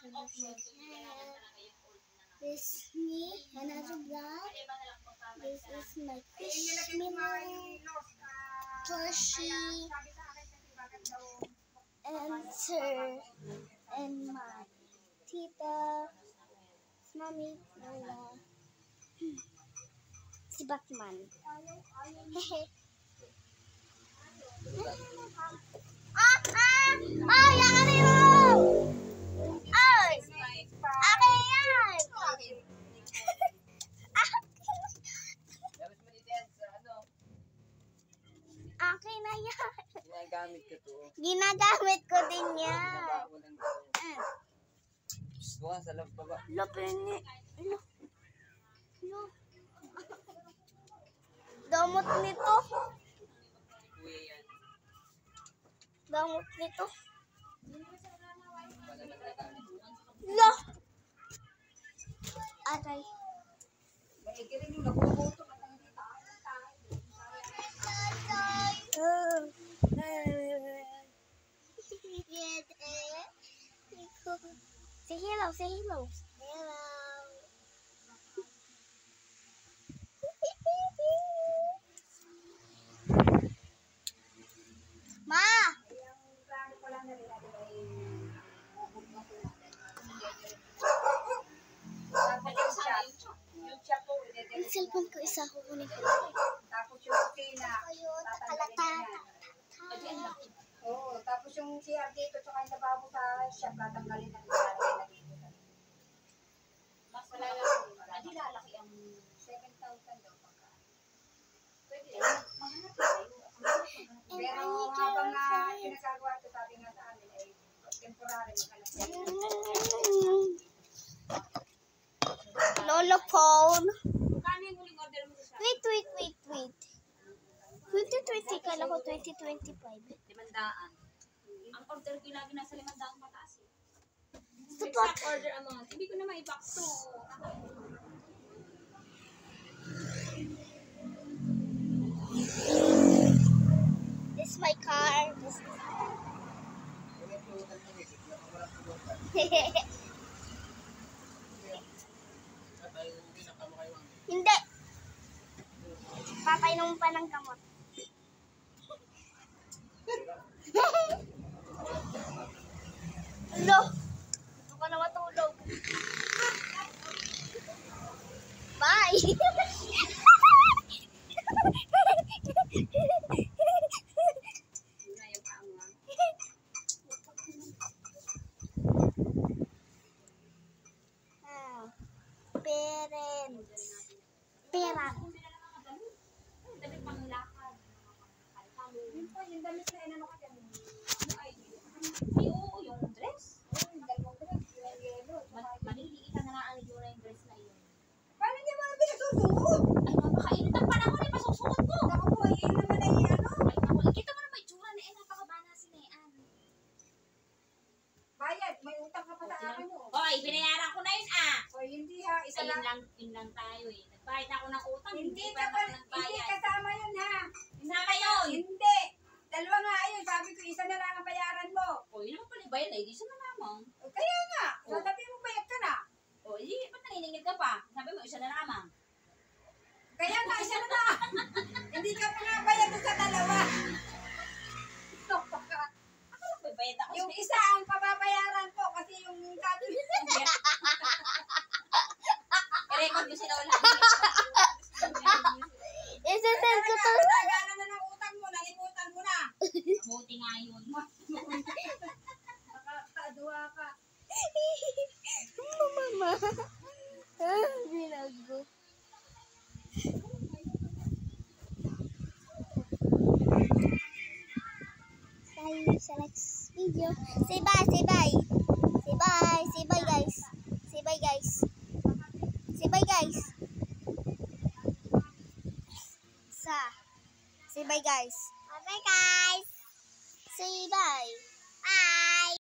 This is me, another vlog. This is my plushie, and sir, and my tita, mommy, Lola, si Batman. Yan ano yun? Ay! Akin yan! Akin na yan. Ginagamit ko to. Ginagamit ko din yan. Bukas sa loob baba. Lapini. Damot nito. Damot nito. Lo. Aray. Say hello, say hello. Hello. Ma! Yung cellphone ko isa kukunin ko. Tapos yung kusina. Oo, tapos yung CR dito, tsaka yung lababo sa shop, tatanggalin ng lalagay na dito. Mas malalaki. Hindi lalaki ang 7,000 daw pagka. Pwede. Mahanap tayo. Pero habang pinagagawa ito, sabi nga sa amin, ay temporary maghanap tayo. Lolo phone. Kano yung huling order mo sa Wait. 2020, kala ko 2025. 500. Ang order ko lagi nasa 500 pataas eh. Support. Exact order amount. Hindi ko na maiback to. This is my car. Hindi. Papainom pa ng gamot. Hello. Ito ka na matulog. Bye. Parents. Damit pang lakad. Yung damit na inano ka dyan. Ay, oo, yung dress. Oo, yung dalawang dress. Yung yellow. Maliliit na naan yung dress na yun. Paano hindi mo na pinasusuot? Ay, napakainit ang panahon eh. Masusuot ko. Naku po, yun naman ay ano. Ay, naku, ikita mo na may tsura na napakabana si Nean. Bayad, may utang ka pa sa akin mo. Hoy, binayaran ko na yun Hoy, hindi ha. Isa lang. Yun lang tayo eh. Nagbayad ako ng utang. Hindi ka pa nagbayad. Hindi kasama yun ha. Kasama yun. Hindi. Dalawa nga ayun. Sabi ko, isa na lang ang bayaran mo. O, yun naman pala bayad eh. Di isa na lamang. Kaya nga. Sabi mo bayad ka na. O, hindi. Ba't naniningil ka pa? Sabi mo, isa na lamang. Kaya nga, isa na lang. Hindi ka pa nga bayad sa dalawa. Bayad ako. Yung isa ang pababayaran ko kasi yung sabi mo. I-record ko sila ulit. Isasend ko to. Nagana na ng utang mo, nalimutan mo na. Buti nga yun. Nakakadua ka. Mama. Binago. Bye sa next video. Say bye, say bye. Say bye, say bye guys. Say bye guys. Say bye guys. Say bye guys. Bye guys. Say bye. Bye.